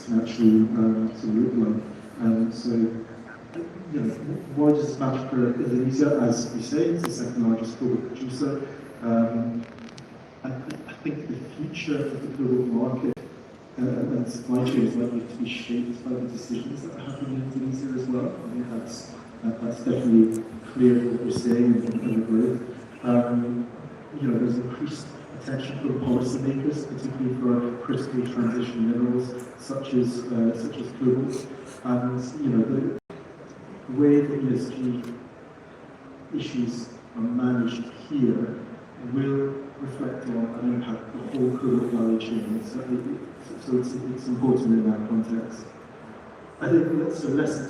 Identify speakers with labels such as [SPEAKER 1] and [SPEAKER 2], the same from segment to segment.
[SPEAKER 1] can actually look like. So, why does this matter for Indonesia? As we say, it's the second largest global producer. I think the future of the global market and supply chain is likely to be shaped by the decisions that are happening in Indonesia as well. I think that's definitely clear what we're seeing in the growth. There's increased attention from policymakers, particularly for critical transition minerals such as cobalt, and the way that ESG issues are managed here will reflect on and impact the whole cobalt value chain. So it's important in that context. I think that lesson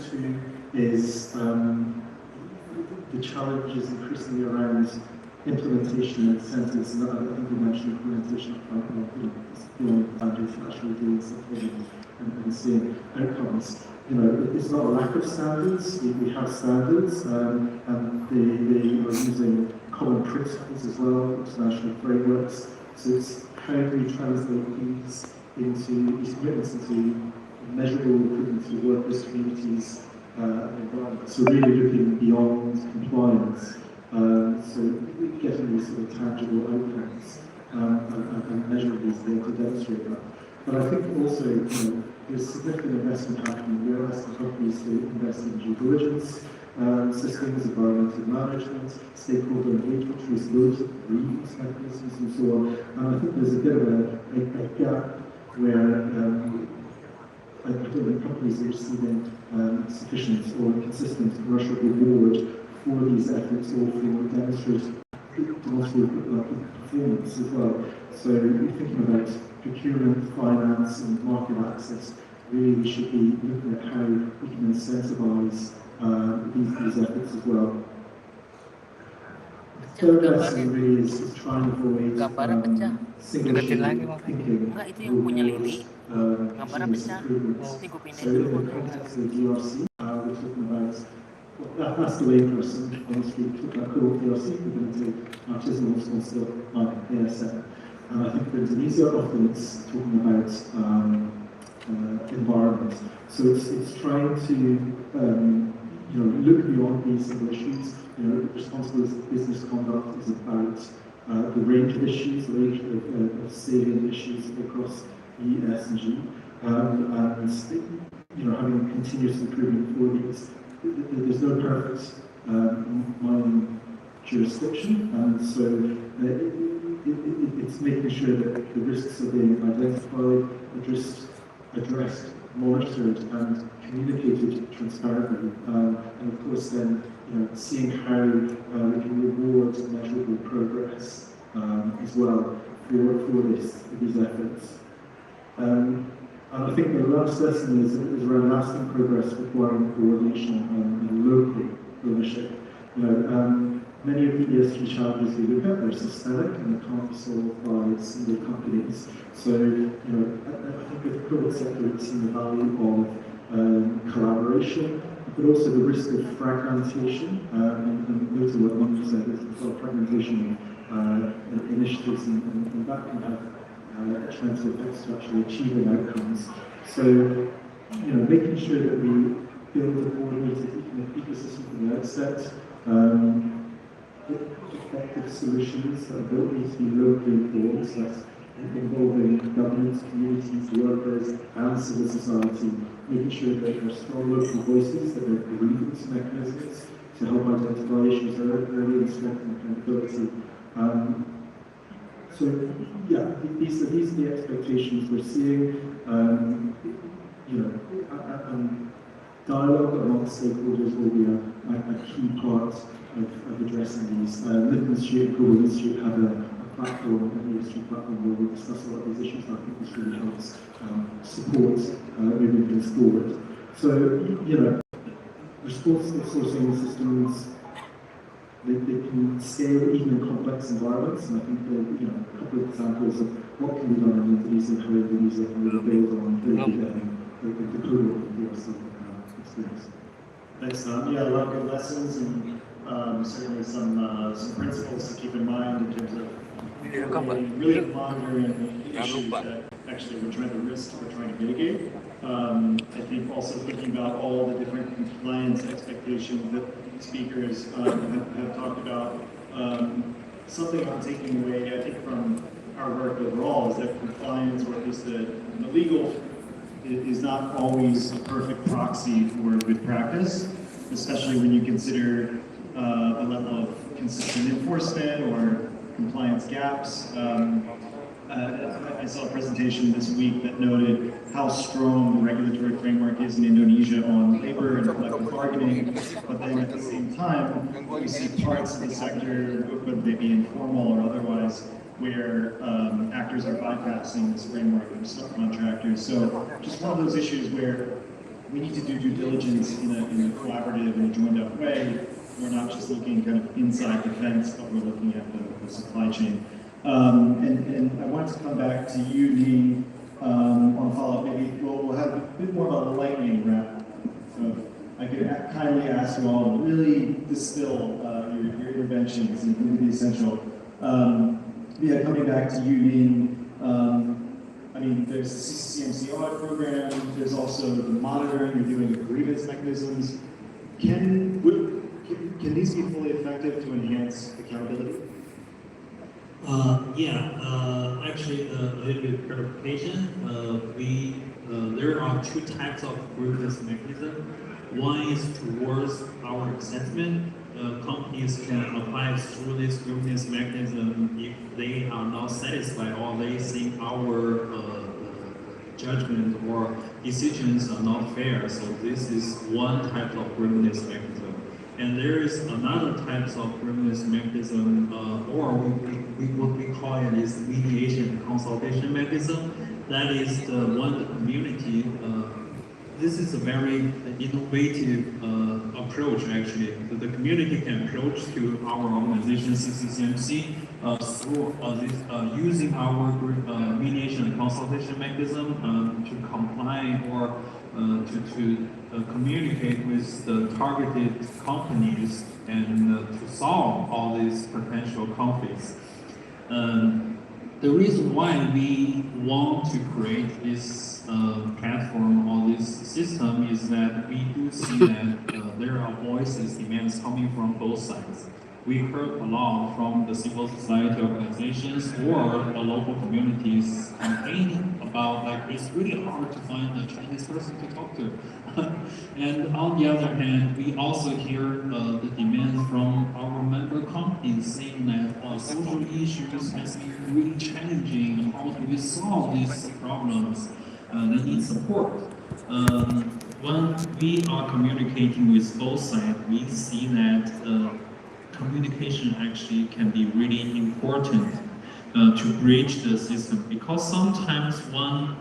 [SPEAKER 1] 2 is the challenge is increasingly around implementation and incentives, and I think we mentioned implementation of boundaries for actually doing something and seeing outcomes. It's not a lack of standards. We have standards, and they are using common principles as well, international frameworks. So it's how do we translate these commitments into measurable improvement to workers, communities, and environment. So really looking beyond compliance. So getting these sort of tangible outcomes and measuring these things to demonstrate that. But I think also there's significant investment happening. We're asking companies to invest in due diligence systems, environmental management, stakeholder engagement, traceability, grievance mechanisms, and so on. And I think there's a bit of a gap where I don't think companies are receiving sufficient or consistent commercial reward for these efforts or for demonstrating performance as well. So thinking about procurement, finance, and market access, really we should be looking at how we can incentivize these efforts as well. The third lesson really is trying to avoid single thinking.
[SPEAKER 2] Itu yang punya Lili. Gambarnya pecah.
[SPEAKER 1] So in the context of the DRC, we're talking about that's the way person on the street talking about cool DRC, we're going to take artisanal responsible ASM. And I think for Indonesia, often it's talking about environment. So it's trying to look beyond these single issues. Responsible business conduct is about the range of issues, the range of salient issues across E, S, and G, and having continuous improvement for these. There's no perfect mining jurisdiction, and so it's making sure that the risks are being identified, addressed, monitored, and communicated transparently. And of course, then seeing how we can reward measurable progress as well for these efforts. And I think the last lesson is around lasting progress requiring coordination and local ownership. Many of the ESG challenges we look at are systemic and they can't be solved by single companies. So, I think with the cobalt sector, we've seen the value of collaboration, but also the risk of fragmentation, and noting what Mike said, there's fragmentation initiatives, and that can have tremendous effects to actually achieving outcomes. So, making sure that we build a coordinated ecosystem from the outset, effective solutions that are built need to be locally informed, so that's involving governments, communities, workers, and civil society, making sure that there are strong local voices, that there are grievance mechanisms to help identify issues early and strengthen accountability. So, yeah, these are the expectations we're seeing. Dialogue amongst stakeholders will be a key part of addressing these. Litmus Institute and Global Institute have a platform, an ESG platform, where we discuss a lot of these issues, and I think this really helps support moving things forward. So, responsible sourcing systems, they can scale even in complex environments, and I think a couple of examples of what can be done in Indonesia and how Indonesia can really build on the global DRC experience.
[SPEAKER 3] Thanks, Tom. Yeah, a lot of good lessons and certainly some principles to keep in mind in terms of really monitoring the issues that actually we're trying to risk, we're trying to mitigate. I think also thinking about all the different compliance expectations that speakers have talked about. Something I'm taking away, I think, from our work overall is that compliance, or at least the legal, is not always a perfect proxy for good practice, especially when you consider the level of consistent enforcement or compliance gaps. I saw a presentation this week that noted how strong the regulatory framework is in Indonesia on labor and collective bargaining, but then at the same time, we see parts of the sector, whether they be informal or otherwise, where actors are bypassing this framework of subcontractors. So just one of those issues where we need to do due diligence in a collaborative and a joined up way. We're not just looking kind of inside the fence, but we're looking at the supply chain. And I wanted to come back to you, Ning, on follow-up. Maybe we'll have a bit more about the lightning round. So I could kindly ask you all to really distill your interventions into the essential. Yeah, coming back to you, Ning, I mean, there's the CCMC audit program, there's also the monitoring, you're doing grievance mechanisms. Can these be fully effective to enhance accountability?
[SPEAKER 4] Actually, a little bit clarification. There are two types of grievance mechanism. One is towards our assessment. Companies can apply through this grievance mechanism if they are not satisfied or they think our judgment or decisions are not fair. So this is one type of grievance mechanism. And there is another type of grievance mechanism, or what we call it is mediation and consultation mechanism. That is the one the community. This is a very innovative approach. Actually, the community can approach to our organization CCCMC through using our mediation and consultation mechanism to comply or to communicate with the targeted companies and to solve all these potential conflicts. The reason why we want to create this platform or this system is that we do see that there are voices, demands coming from both sides. We heard a lot from the civil society organizations or the local communities complaining about like it's really hard to find a Chinese person to talk to. And on the other hand, we also hear the demands from our member companies saying that social issues has been really challenging and how do we solve these problems? They need support. When we are communicating with both sides, we see that communication actually can be really important to bridge the system, because sometimes when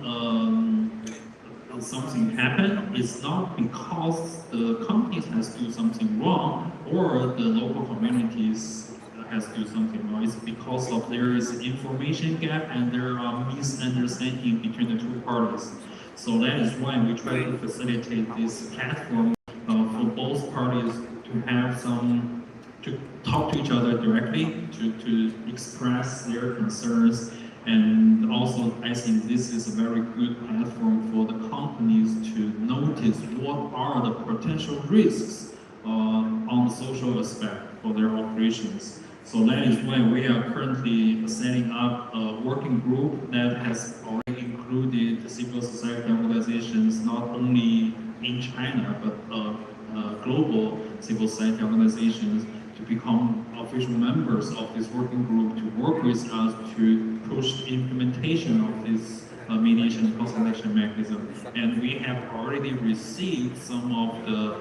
[SPEAKER 4] something happens, it's not because the companies has do something wrong or the local communities has do something wrong. It's because of there is information gap and there are misunderstanding between the two parties. So that is why we try to facilitate this platform for both parties to have some, to talk to each other directly, to express their concerns. And also, I think this is a very good platform for the companies to notice what are the potential risks on the social aspect for their operations. So that is why we are currently setting up a working group that has already included the civil society organizations, not only in China, but global civil society organizations, to become official members of this working group to work with us to push the implementation of this mediation and consultation mechanism. And we have already received some of the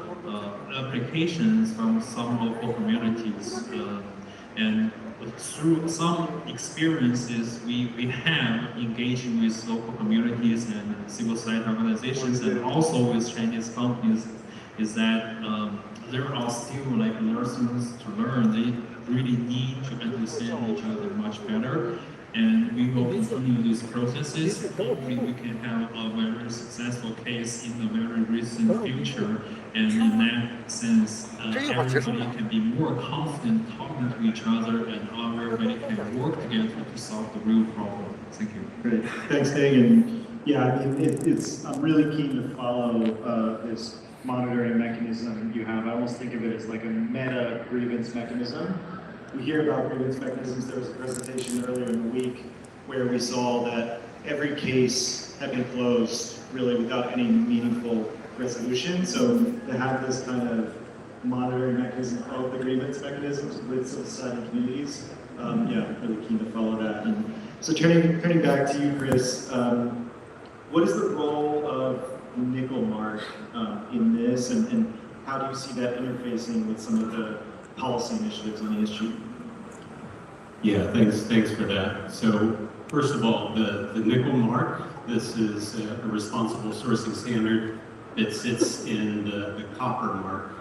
[SPEAKER 4] applications from some local communities. And through some experiences we have engaging with local communities and civil society organizations and also with Chinese companies is that there are still like lessons to learn. They really need to understand each other much better. And we will continue these processes. Hopefully we can have a very successful case in the very recent future. And in that sense everybody can be more confident talking to each other and how everybody can work together to solve the real problem. Thank you.
[SPEAKER 3] Great, thanks, Dave. And yeah, I mean, I'm really keen to follow this monitoring mechanism you have. I almost think of it as like a meta grievance mechanism. We hear about grievance mechanisms. There was a presentation earlier in the week where we saw that every case had been closed really without any meaningful resolution. So to have this kind of monitoring mechanism of the grievance mechanisms with society communities, yeah, really keen to follow that. And so turning back to you, Chris, what is the role of nickel mark in this, and how do you see that interfacing with some of the policy initiatives on ESG?
[SPEAKER 5] Yeah, thanks for that. So first of all, the nickel mark, this is a responsible sourcing standard that sits in the copper mark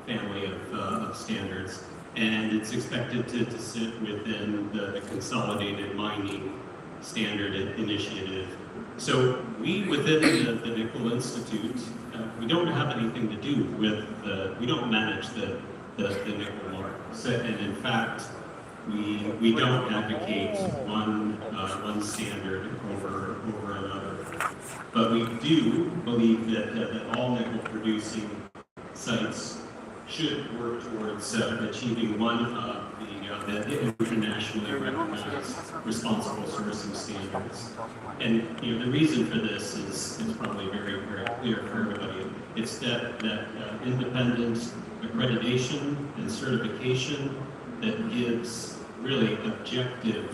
[SPEAKER 5] family of standards, and it's expected to sit within the consolidated mining standard initiative. So we within the Nickel Institute, we don't have anything to do with we don't manage the nickel mark. So, and in fact, we don't advocate one standard over another. But we do believe that all nickel producing sites should work towards achieving one of the internationally recognized responsible sourcing standards. And the reason for this is probably very clear for everybody. It's that independent accreditation and certification that gives really objective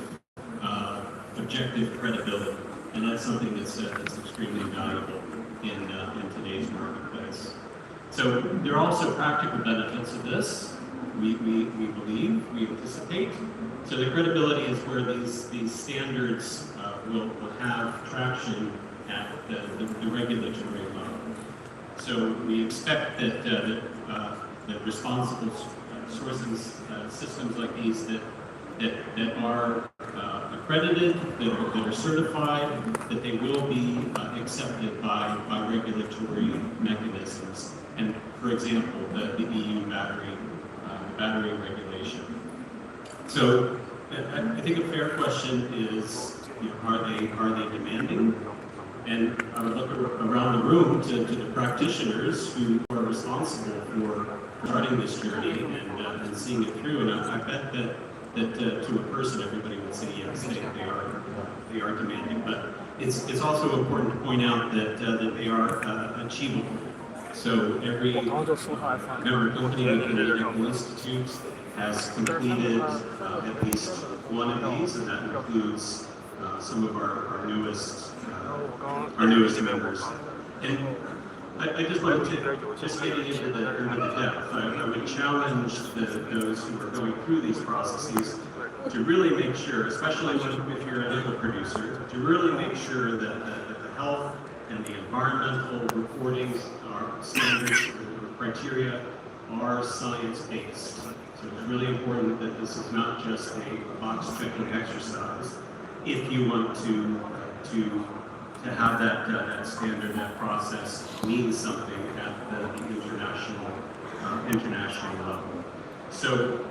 [SPEAKER 5] credibility, and that's something that's extremely valuable in today's marketplace. So there are also practical benefits of this. We believe, we anticipate. So the credibility is where these standards will have traction at the regulatory level. So we expect that responsible sourcing systems like these that are accredited, that are certified, that they will be accepted by regulatory mechanisms. And for example, the EU battery regulation. So I think a fair question is, are they demanding? And I would look around the room to the practitioners who are responsible for starting this journey and seeing it through. And I bet that to a person, everybody would say yes, they are demanding. But it's also important to point out that they are achievable. So every member company within the Nickel Institute has completed at least one of these, and that includes some of our newest members. And I just like to just get into the depth. I would challenge those who are going through these processes to really make sure, especially if you're a nickel producer, to really make sure that the health and the environmental reporting standards or criteria are science-based. So it's really important that this is not just a box-checking exercise. If you want to have that standard, that process mean something at the international level. So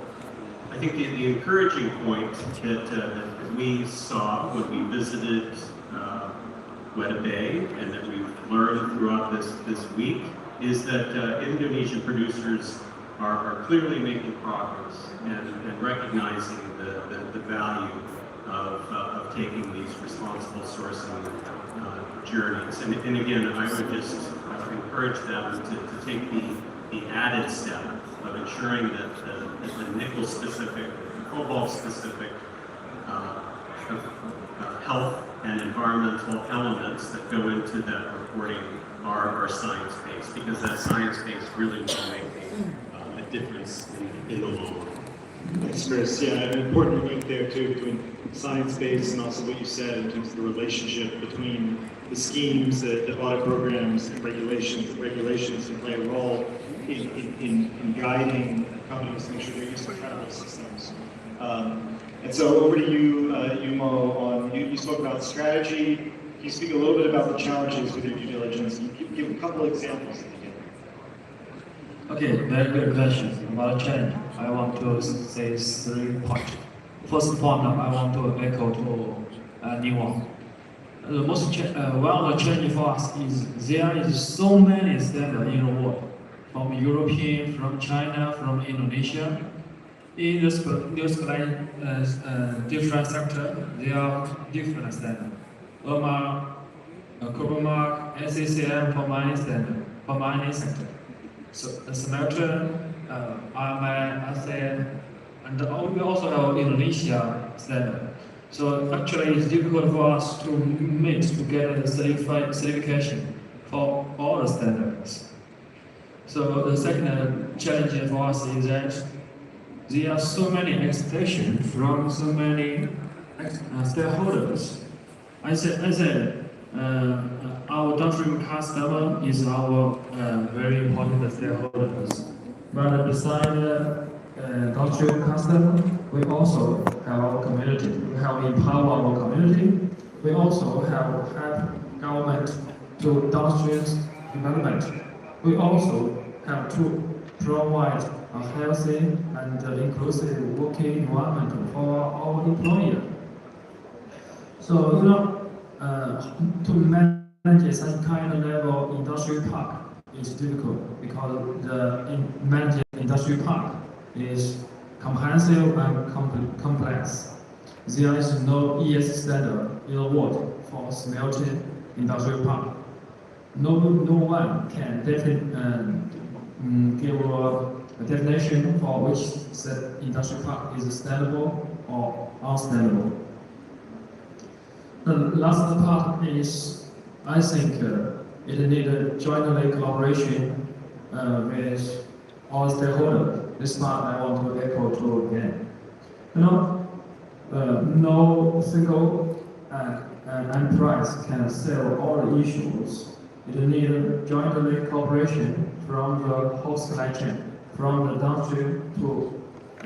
[SPEAKER 5] I think the encouraging point that we saw when we visited Weda Bay, and that we've learned throughout this week, is that Indonesian producers are clearly making progress and recognizing the value of taking these responsible sourcing journeys. And again, I would just encourage them to take the added step of ensuring that the nickel-specific, cobalt-specific health and environmental elements that go into that reporting are science-based, because that science-based really will make a difference in the long run.
[SPEAKER 3] Thanks, Chris. Yeah, an important link there too between science-based and also what you said in terms of the relationship between the schemes, the audit programs, and regulations can play a role in guiding companies to make sure they're using credible systems. And so over to you, Yumo, you spoke about strategy. Can you speak a little bit about the challenges with your due diligence? You give a couple examples at the beginning.
[SPEAKER 6] Okay, very good question about challenge. I want to say 3 points. First point, I want to echo to Nihon. The one of the challenge for us is there is so many standards in the world, from European, from China, from Indonesia. In this different sector, there are different standards. Corporate mark, SCCM for mining standard, for mining sector. So the smelter, RMI, ASEAN, and we also have Indonesia standard. So actually it's difficult for us to meet to get the certification for all the standards. So the second challenge for us is that there are so many expectations from so many stakeholders. I said our downstream customer is our very important stakeholders. But beside downstream customer, we also have our community. We have empower our community. We also have help government to downstream development. We also have to provide a healthy and inclusive working environment for our employer. So, to manage such kind of level industrial park is difficult because managing industrial park is comprehensive and complex. There is no ES standard in the world for smelting industrial park. No one can give a definition for which industrial park is sustainable or unsustainable. The last part is, I think it needs jointly collaboration with all stakeholders. This part I want to echo to again. No single enterprise can solve all the issues. It needs jointly cooperation from the whole supply chain, from the downstream to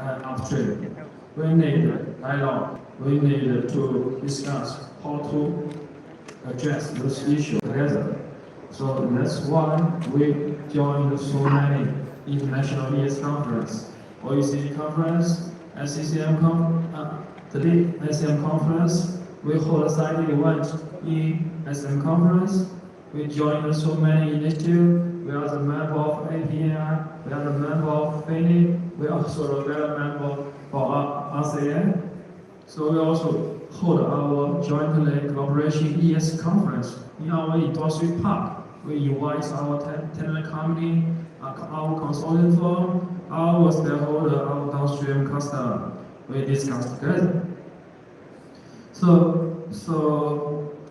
[SPEAKER 6] upstream. We need dialogue. We need to discuss how to address this issue together. So that's why we joined so many international ES conference, OECD conference, today SCM conference. We hold a side event in SM conference. We joined so many initiatives. We are the member of API. We are the member of FINI. We are also the member for ASEAN. So we also hold our jointly collaboration ES conference in our industry park. We invite our tenant company, our consulting firm, our stakeholder, our downstream customer. We discuss together. So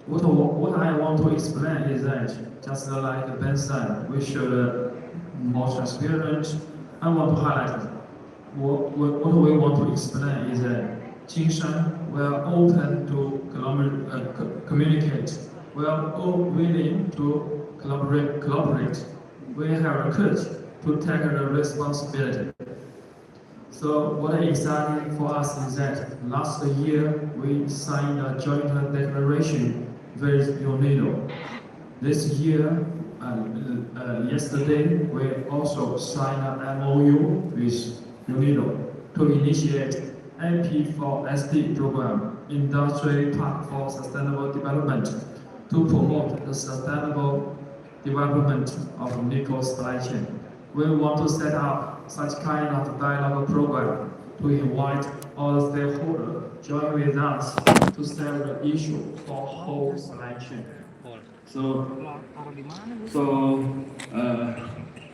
[SPEAKER 6] what I want to explain is that just like Ben said, we should more transparent. I want to highlight what we want to explain is that Jinshan, we are open to communicate. We are all willing to collaborate. We have a courage to take the responsibility. So what is exciting for us is that last year we signed a joint declaration with UNIDO. This year, yesterday, we also signed an MOU with UNIDO to initiate AP4SD program, Industry Park for Sustainable Development, to promote the sustainable development of nickel supply chain. We want to set up such kind of dialogue program to invite all the stakeholders join with us to solve the issue for whole supply chain.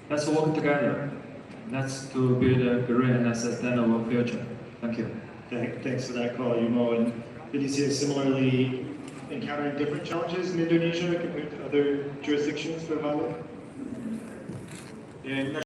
[SPEAKER 6] Let's work together. Let's to build a green and sustainable future. Thank you.
[SPEAKER 3] Thanks for that call, Yumo. And did you see similarly encountering different challenges in Indonesia compared to other jurisdictions for Vale?
[SPEAKER 5] Yeah,